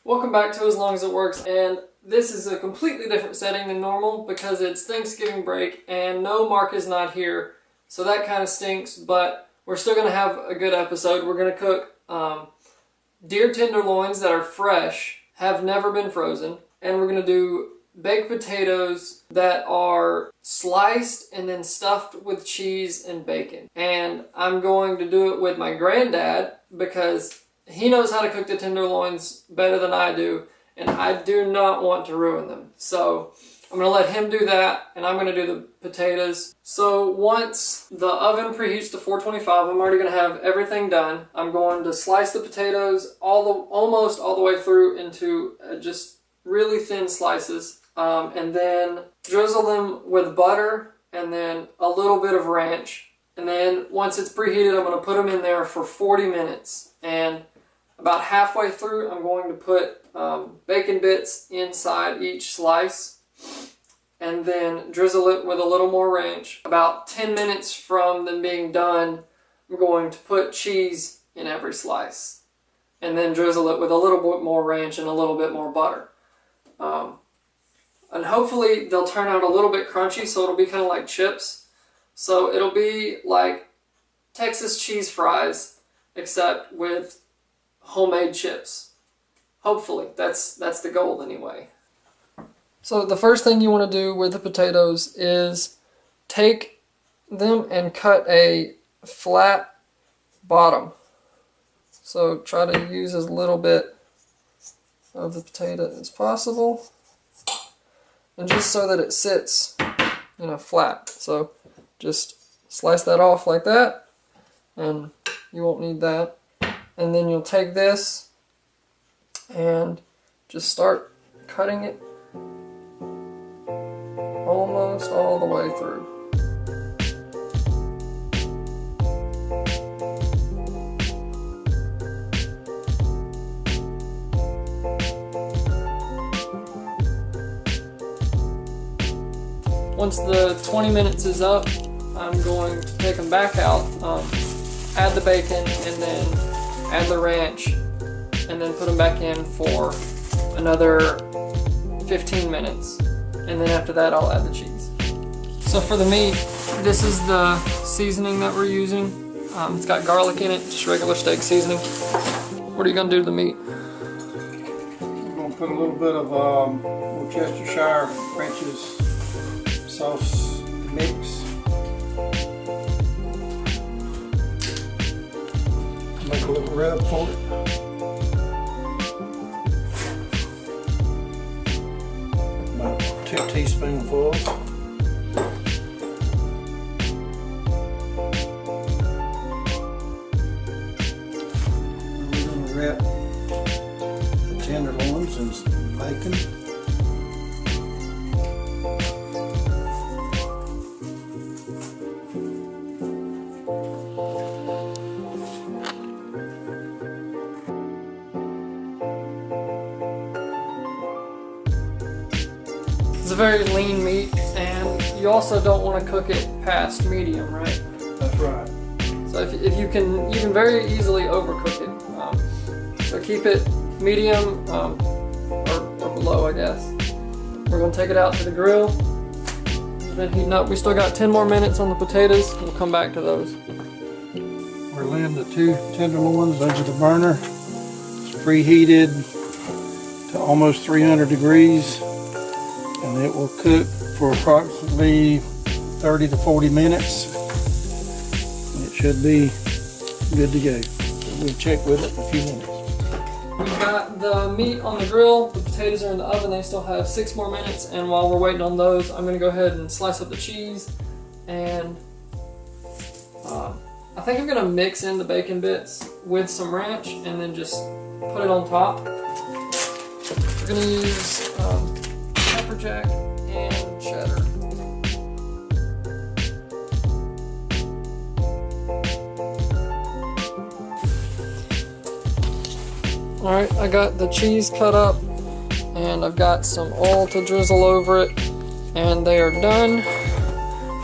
Welcome back to As Long As It Works, and this is a completely different setting than normal because it's Thanksgiving break and no, Mark is not here, so that kind of stinks, but we're still going to have a good episode. We're going to cook deer tenderloins that are fresh, have never been frozen, and we're going to do baked potatoes that are sliced and then stuffed with cheese and bacon. And I'm going to do it with my granddad because he knows how to cook the tenderloins better than I do, and I do not want to ruin them. So I'm going to let him do that, and I'm going to do the potatoes. So once the oven preheats to 425, I'm already going to have everything done. I'm going to slice the potatoes almost all the way through into just really thin slices, and then drizzle them with butter and then a little bit of ranch. And then once it's preheated, I'm going to put them in there for 40 minutes. And about halfway through, I'm going to put bacon bits inside each slice and then drizzle it with a little more ranch. About 10 minutes from them being done, I'm going to put cheese in every slice and then drizzle it with a little bit more ranch and a little bit more butter. And hopefully they'll turn out a little bit crunchy, so it'll be kind of like chips. So it'll be like Texas cheese fries, except with homemade chips. Hopefully, that's the goal anyway. So the first thing you want to do with the potatoes is take them and cut a flat bottom. So try to use as little bit of the potato as possible, and just so that it sits, flat. So just slice that off like that, and you won't need that. And then you'll take this and just start cutting it almost all the way through. Once the 20 minutes is up, I'm going to take them back out, add the bacon, and then add the ranch, and then put them back in for another 15 minutes. And then after that, I'll add the cheese. So for the meat, this is the seasoning that we're using. It's got garlic in it, just regular steak seasoning. What are you gonna do to the meat? I'm gonna put a little bit of Worcestershire French's sauce mix. Make a little rub for it. About 2 teaspoonfuls. We're going to wrap the tenderloins in some bacon. It's a very lean meat, and you also don't want to cook it past medium, right? That's right. So if you can very easily overcook it. So keep it medium or below, I guess. We're going to take it out to the grill. It's been heating up. We still got 10 more minutes on the potatoes. We'll come back to those. We're laying the 2 tenderloins over the burner. It's preheated to almost 300 degrees. And it will cook for approximately 30 to 40 minutes. It should be good to go. We'll check with it in a few minutes. We've got the meat on the grill, the potatoes are in the oven, they still have 6 more minutes, and while we're waiting on those, I'm going to go ahead and slice up the cheese, and I think I'm going to mix in the bacon bits with some ranch and then just put it on top. We're going to use pepper jack and cheddar. Alright, I got the cheese cut up and I've got some oil to drizzle over it, and they are done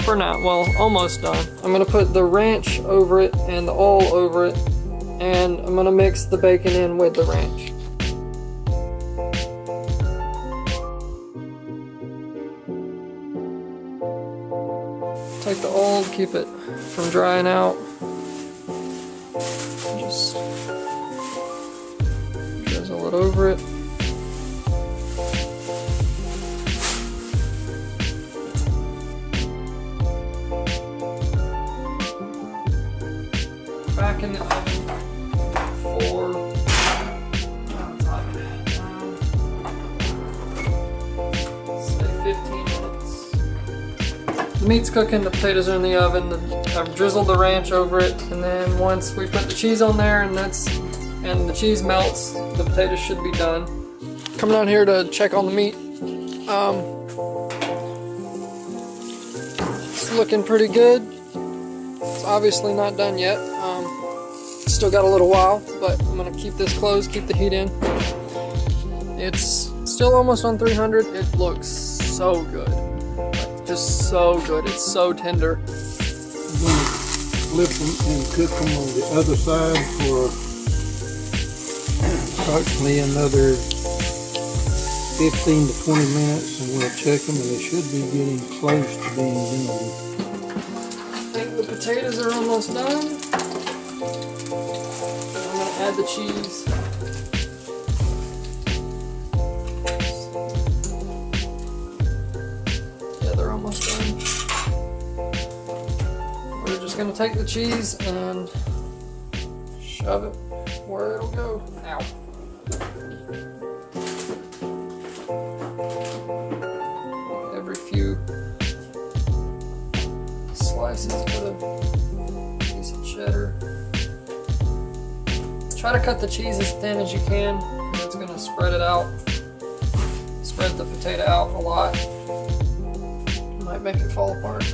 for now. Well, almost done. I'm going to put the ranch over it and the oil over it, and I'm going to mix the bacon in with the ranch. take the old, keep it from drying out. Just drizzle it over it. Back in the oven for say 15 minutes. The meat's cooking, the potatoes are in the oven. I've drizzled the ranch over it, and then once we put the cheese on there and the cheese melts, the potatoes should be done. Coming out here to check on the meat. It's looking pretty good. It's obviously not done yet. Still got a little while, but I'm gonna keep this closed, keep the heat in. It's still almost on 300. It looks so good, like, just so good. It's so tender. I'm gonna flip them and cook them on the other side for approximately another 15 to 20 minutes, and we'll check them, and they should be getting close to being done. I think the potatoes are almost done. I'm gonna add the cheese. Yeah, they're almost done. We're just gonna take the cheese and shove it where it'll go. Ow. Every few slices, put a piece of cheddar. Try to cut the cheese as thin as you can, because it's going to spread it out. Spread the potato out a lot. Might make it fall apart.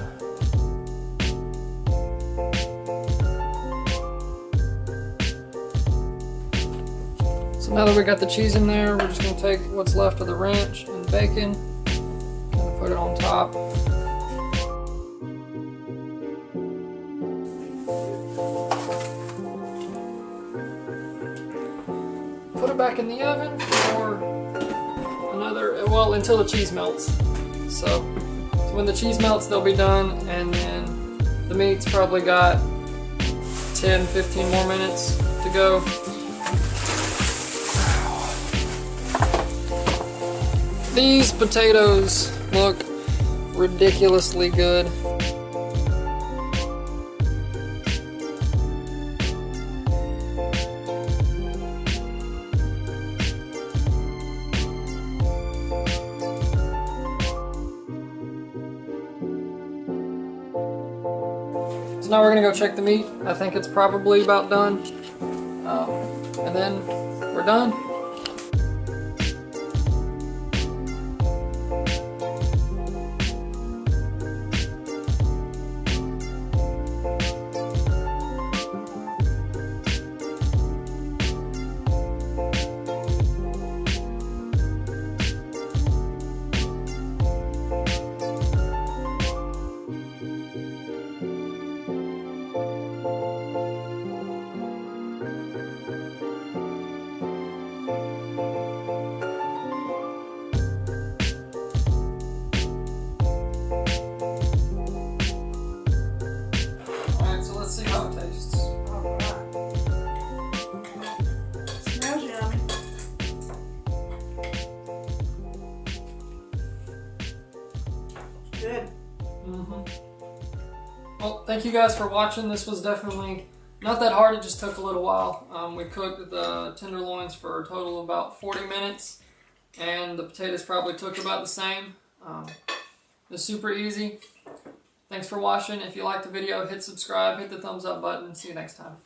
So now that we got the cheese in there, we're just going to take what's left of the ranch and bacon and put it on top. Put it back in the oven for until the cheese melts. So when the cheese melts, they'll be done, and then the meat's probably got 10-15 more minutes to go. These potatoes look ridiculously good. So now we're gonna go check the meat. I think it's probably about done. And then we're done. Let's see how it tastes. Alright. Smells yummy. Good. Well, thank you guys for watching. This was definitely not that hard. It just took a little while. We cooked the tenderloins for a total of about 40 minutes, and the potatoes probably took about the same. It was super easy. Thanks for watching. If you liked the video, hit subscribe, hit the thumbs up button. See you next time.